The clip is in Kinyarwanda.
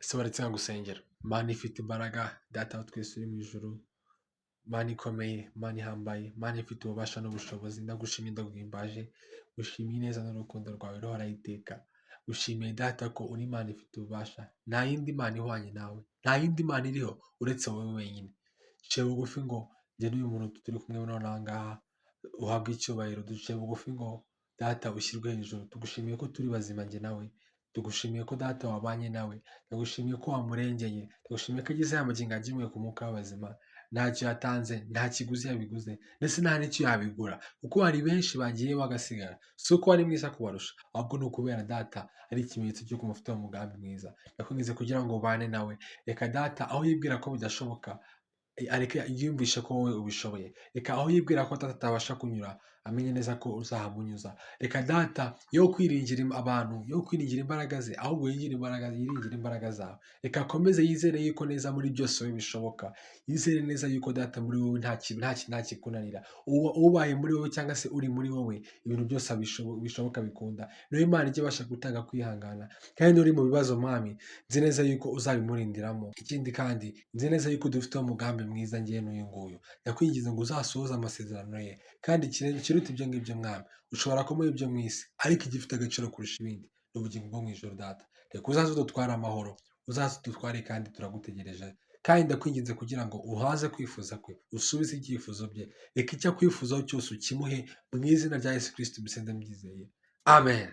ese baretse gusengera Mana ifite imbaraga, data wa twese uri mu ijuru, Mana ikomeye, Mana ihambaye, Mana ifite ububasha n'ubushobozi, ndagushimye ndaguhimbaje, gushimiye neza n'urukundo rwawe ruhoraho iteka, gushimiye data ko uri Imana ifite ububasha, nta yindi Mana ihwanye nawe, nta yindi Mana iriho uretse wowe wenyine. Duciye bugufi ngo njye n'uyu muntu turi kumwe none aha ngaha uhabwe icyubahiro, duciye bugufi ngo data ushyirwe hejuru, tugushimiye ko turi bazima njye nawe, tugushimiye ko data wabanye nawe, ndagushimiye ko wamurengeye, ndagushimiye ko agize aya magingo agiye ku mwuka w'abazima, ntacyo yatanze, nta kiguzi yabiguze, ndetse nta n'icyo yabigura, kuko hari benshi bagiye bagasigara, si uko wari mwiza kubarusha, ahubwo ni ukubera data ari ikimenyetso cy'uko umufiteho umugambi mwiza. Ndakwinginze kugira ngo ubane nawe, reka data aho yibwira ko bidashoboka areke yiyumvishe ko wowe ubishoboye, reka aho yibwira ko data atabasha kunyura amenye neza ko uzahamunyuza. Reka data yo kwiringira abantu, yo kwiringira imbaraga ze, ahubwo yiringira imbaraga zawe. Reka akomeze yizere yuko neza muri byose wowe bishoboka, yizere neza yuko data muri wowe nta kikunanira, ubaye muri wowe cyangwa se uri muri wowe ibintu byose bishoboka bikunda. Niyo Imana ijya ibasha gutanga kwihangana, kandi uri mu bibazo mwami nzi neza yuko uzabimurindiramo. Ikindi kandi nzi neza yuko dufiteho umugambi mwiza ngiye n'uyu nguyu, ndakwingiza ngo uzasohoze amasezerano ye, kandi kiruta ibyo ngibyo mwami, ushobora kumuha ibyo mu isi, ariko igifite agaciro kurusha ibindi ni ubugingo bwo mu ijoro data. Reka uzaze udutware amahoro, uzaze udutware kandi turagutegereje, kandi ndakwinginze kugira ngo uhaze kwifuza kwe, usubize ibyifuzo bye, reka icyo akwifuzaho cyose ukimuhe, mu izina rya Yesu Kristo mbisenze mbyizeye, amen.